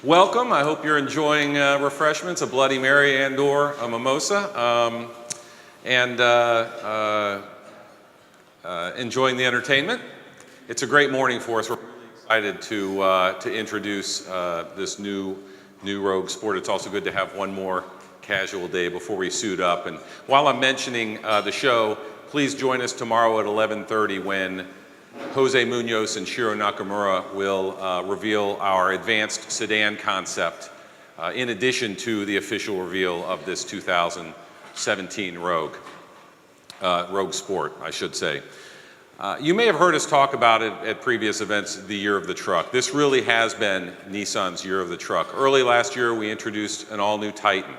Welcome. I hope you're enjoying refreshments, a Bloody Mary and/or a mimosa, enjoying the entertainment. It's a great morning for us. We're really excited to introduce this new Rogue Sport. It's also good to have one more casual day before we suit up. And while I'm mentioning the show, please join us tomorrow at 11:30 when Jose Munoz and Shiro Nakamura will reveal our advanced sedan concept in addition to the official reveal of this 2017 Rogue Sport, I should say. You may have heard us talk about it at previous events, the Year of the Truck. This really has been Nissan's Year of the Truck. Early last year, we introduced an all-new Titan,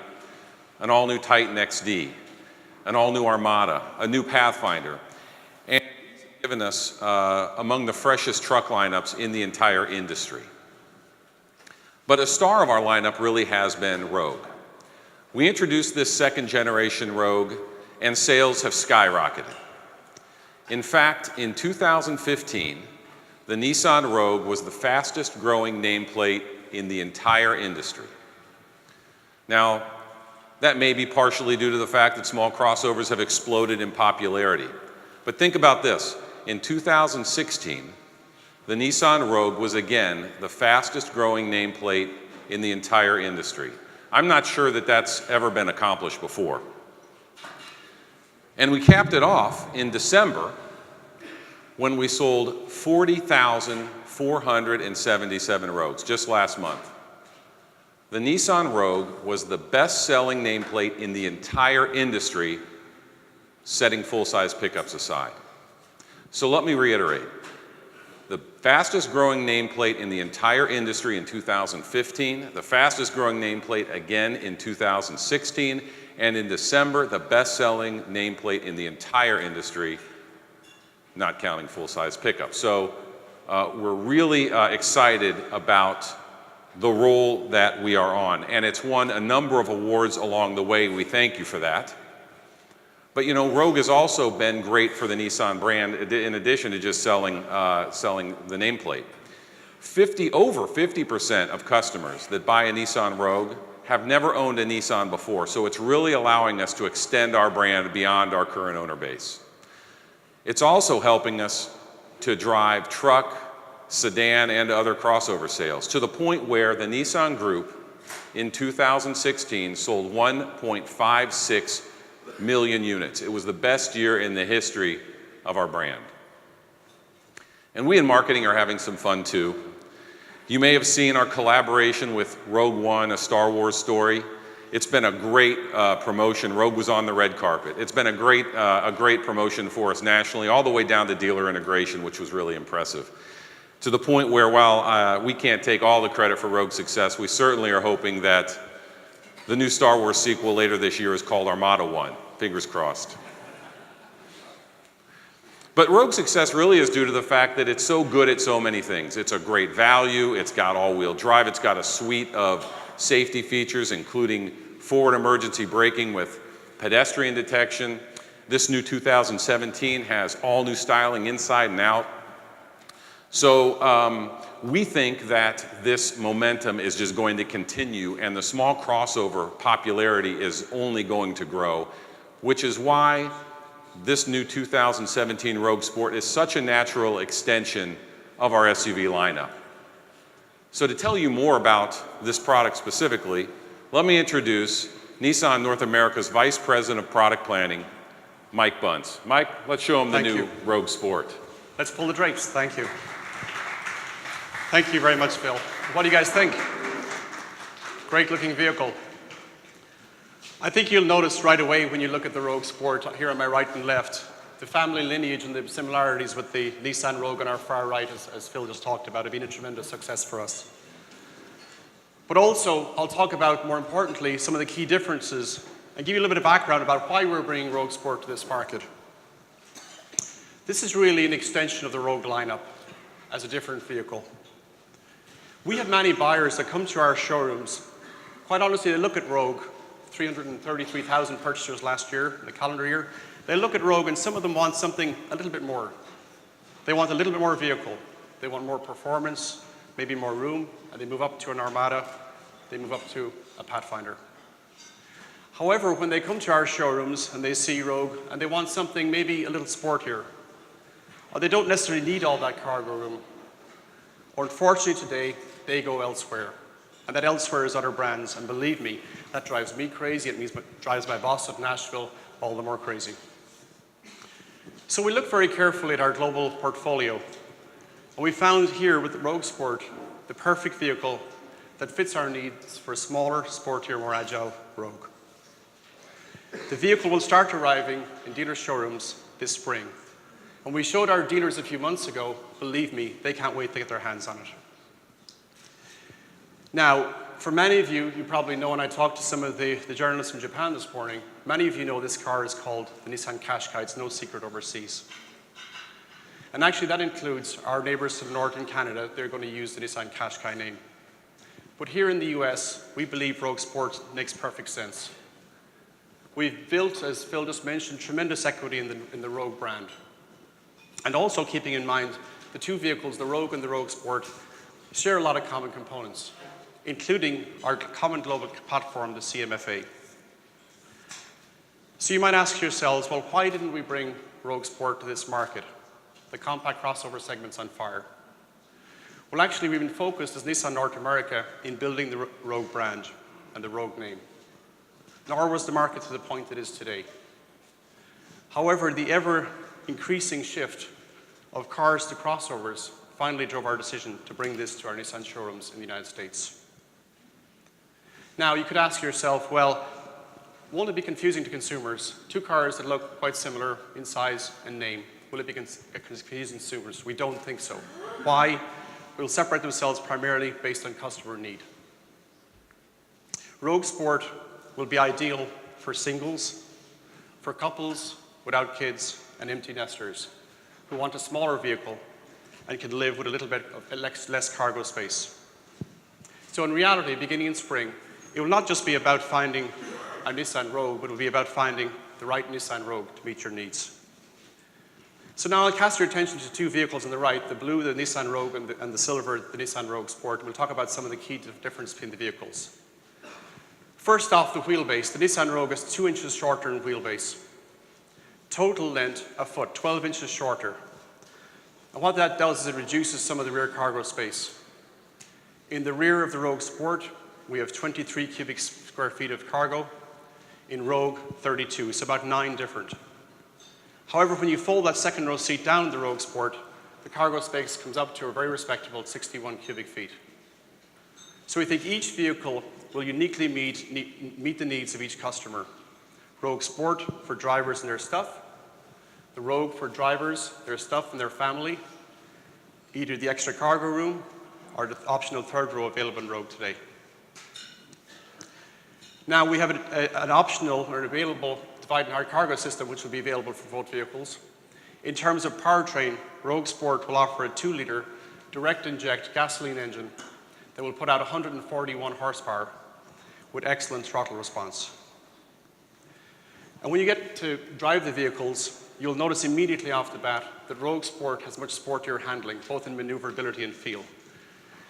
an all-new Titan XD, an all-new Armada, a new Pathfinder, and these have given us among the freshest truck lineups in the entire industry. But a star of our lineup really has been Rogue. We introduced this second-generation Rogue, and sales have skyrocketed. In fact, in 2015, the Nissan Rogue was the fastest growing nameplate in the entire industry. Now, that may be partially due to the fact that small crossovers have exploded in popularity. But think about this. In 2016, the Nissan Rogue was again the fastest growing nameplate in the entire industry. I'm not sure that that's ever been accomplished before. And we capped it off in December when we sold 40,477 Rogues, just last month. The Nissan Rogue was the best-selling nameplate in the entire industry, setting full-size pickups aside. So let me reiterate. The fastest-growing nameplate in the entire industry in 2015, the fastest-growing nameplate again in 2016, and in December, the best-selling nameplate in the entire industry, not counting full-size pickups. So we're really excited about the role that we are on, and it's won a number of awards along the way. We thank you for that. But you know, Rogue has also been great for the Nissan brand in addition to just selling the nameplate. Over 50% of customers that buy a Nissan Rogue have never owned a Nissan before, so it's really allowing us to extend our brand beyond our current owner base. It's also helping us to drive truck, sedan, and other crossover sales to the point where the Nissan Group in 2016 sold 1.56 million units. It was the best year in the history of our brand. And we in marketing are having some fun too. You may have seen our collaboration with Rogue One, a Star Wars story. It's been a great promotion. Rogue was on the red carpet. It's been a great promotion for us nationally, all the way down to dealer integration, which was really impressive. To the point where, while we can't take all the credit for Rogue's success, we certainly are hoping that the new Star Wars sequel later this year is called Armada 1. Fingers crossed. But Rogue's success really is due to the fact that it's so good at so many things. It's a great value, it's got all-wheel drive, it's got a suite of safety features, including forward emergency braking with pedestrian detection. This new 2017 has all new styling inside and out. So we think that this momentum is just going to continue, and the small crossover popularity is only going to grow, which is why this new 2017 Rogue Sport is such a natural extension of our SUV lineup. So to tell you more about this product specifically, let me introduce Nissan North America's Vice President of Product Planning, Mike Bunce. Mike, let's show him the new Rogue Sport. Let's pull the drapes. Thank you. Thank you very much, Phil. What do you guys think? Great looking vehicle. I think you'll notice right away when you look at the Rogue Sport, here on my right and left, the family lineage and the similarities with the Nissan Rogue on our far right, as Phil just talked about, have been a tremendous success for us. But also, I'll talk about, more importantly, some of the key differences and give you a little bit of background about why we're bringing Rogue Sport to this market. This is really an extension of the Rogue lineup as a different vehicle. We have many buyers that come to our showrooms. Quite honestly, they look at Rogue, 333,000 purchasers last year, in the calendar year. They look at Rogue and some of them want something a little bit more. They want a little bit more vehicle. They want more performance. maybe more room, and they move up to an Armada, they move up to a Pathfinder. However, when they come to our showrooms and they see Rogue and they want something maybe a little sportier, or they don't necessarily need all that cargo room, or unfortunately today, they go elsewhere. And that elsewhere is other brands, and believe me, that drives me crazy. It drives my boss at Nashville all the more crazy. So we look very carefully at our global portfolio, and we found here with the Rogue Sport the perfect vehicle that fits our needs for a smaller, sportier, more agile Rogue. The vehicle will start arriving in dealer showrooms this spring. When we showed our dealers a few months ago, believe me, they can't wait to get their hands on it. Now, for many of you, you probably know, and I talked to some of the journalists in Japan this morning, many of you know this car is called the Nissan Qashqai. It's no secret overseas. And actually, that includes our neighbors to the north in Canada. They're going to use the Nissan Qashqai name. But here in the US, we believe Rogue Sport makes perfect sense. We've built, as Phil just mentioned, tremendous equity in the Rogue brand. And also keeping in mind, the two vehicles, the Rogue and the Rogue Sport, share a lot of common components, including our common global platform, the CMFA. So you might ask yourselves, well, why didn't we bring Rogue Sport to this market? The compact crossover segment's on fire. Well, actually, we've been focused as Nissan North America in building the Rogue brand and the Rogue name. Nor was the market to the point it is today. However, the ever-increasing shift of cars to crossovers finally drove our decision to bring this to our Nissan showrooms in the United States. Now, you could ask yourself, well, won't it be confusing to consumers? Two cars that look quite similar in size and name. Will it be confusing to consumers? We don't think so. Why? We'll separate themselves primarily based on customer need. Rogue Sport will be ideal for singles, for couples without kids, and empty nesters who want a smaller vehicle and can live with a little bit of less cargo space. So in reality, beginning in spring, it will not just be about finding a Nissan Rogue, but it will be about finding the right Nissan Rogue to meet your needs. So now I'll cast your attention to two vehicles on the right, the blue, the Nissan Rogue, and the silver, the Nissan Rogue Sport. We'll talk about some of the key difference between the vehicles. First off, the wheelbase. The Nissan Rogue is 2 inches shorter in wheelbase. Total length a foot, 12 inches shorter. And what that does is it reduces some of the rear cargo space. In the rear of the Rogue Sport, we have 23 cubic square feet of cargo. In Rogue, 32, so about 9 different. However, when you fold that second row seat down in the Rogue Sport, the cargo space comes up to a very respectable 61 cubic feet. So we think each vehicle will uniquely meet the needs of each customer. Rogue Sport for drivers and their stuff, the Rogue for drivers, their stuff and their family, either the extra cargo room or the optional third row available in Rogue today. Now we have an optional or an available divide and hard cargo system which will be available for both vehicles. In terms of powertrain, Rogue Sport will offer a 2-liter direct inject gasoline engine that will put out 141 horsepower with excellent throttle response. And when you get to drive the vehicles, you'll notice immediately off the bat that Rogue Sport has much sportier handling, both in maneuverability and feel.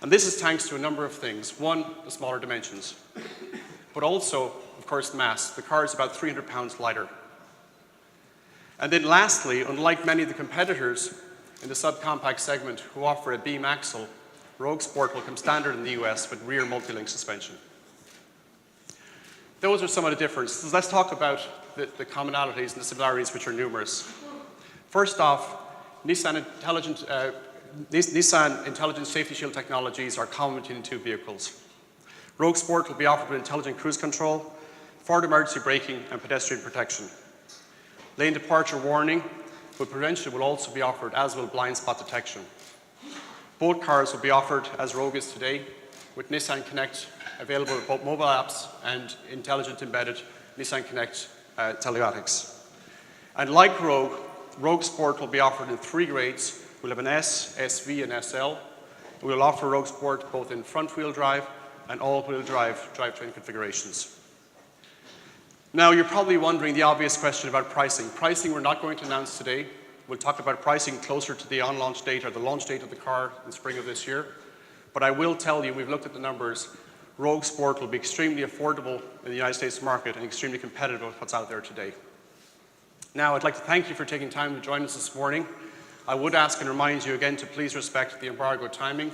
And this is thanks to a number of things. One, the smaller dimensions, but also, of course, mass. The car is about 300 pounds lighter. And then lastly, unlike many of the competitors in the subcompact segment who offer a beam axle, Rogue Sport will come standard in the US with rear multi-link suspension. Those are some of the differences. Let's talk about the commonalities and the similarities, which are numerous. First off, Nissan Intelligent Safety Shield technologies are common between the two vehicles. Rogue Sport will be offered with intelligent cruise control, forward emergency braking, and pedestrian protection. Lane departure warning with prevention will also be offered, as will blind spot detection. Both cars will be offered, as Rogue is today, with Nissan Connect available with both mobile apps and intelligent embedded Nissan Connect telematics. And like Rogue, Rogue Sport will be offered in 3 grades. We'll have an S, SV, and SL. We'll offer Rogue Sport both in front-wheel drive and all-wheel drive drivetrain configurations. Now, you're probably wondering the obvious question about pricing. Pricing we're not going to announce today. We'll talk about pricing closer to the on-launch date or the launch date of the car in spring of this year. But I will tell you, we've looked at the numbers, Rogue Sport will be extremely affordable in the United States market and extremely competitive with what's out there today. Now, I'd like to thank you for taking time to join us this morning. I would ask and remind you again to please respect the embargo timing.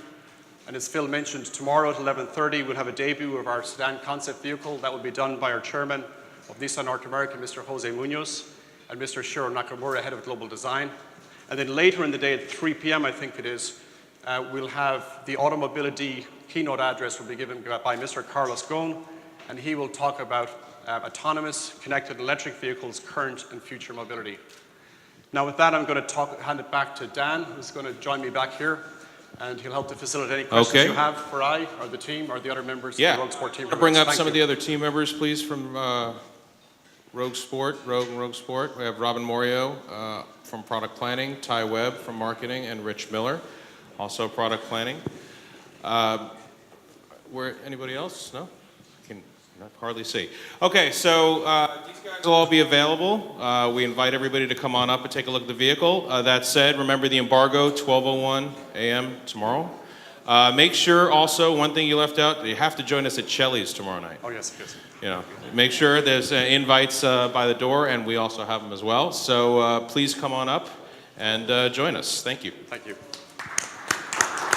And as Phil mentioned, tomorrow at 11:30 we'll have a debut of our sedan concept vehicle. That will be done by our chairman of Nissan North America, Mr. Jose Munoz, and Mr. Shiro Nakamura, head of global design. And then later in the day at 3 p.m., I think it is, we'll have the Automobility keynote address will be given by Mr. Carlos Ghosn, and he will talk about autonomous, connected electric vehicles, current and future mobility. Now with that, I'm going to hand it back to Dan, who's going to join me back here, and he'll help to facilitate any questions you have for I, or the team, or the other members of the Rogue Sport team. Bring up some of the other team members, please, from Rogue Sport, Rogue and Rogue Sport. We have Robin Morio from Product Planning, Ty Webb from Marketing, and Rich Miller, also Product Planning. Anybody else? No? I can hardly see. Okay, so these guys will all be available. We invite everybody to come on up and take a look at the vehicle. That said, remember the embargo, 12:01 a.m. tomorrow. Make sure also, one thing you left out, you have to join us at Chelly's tomorrow night. Oh, yes, yes. You know, make sure there's invites by the door, and we also have them as well. So please come on up and join us. Thank you. Thank you.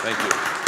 Thank you.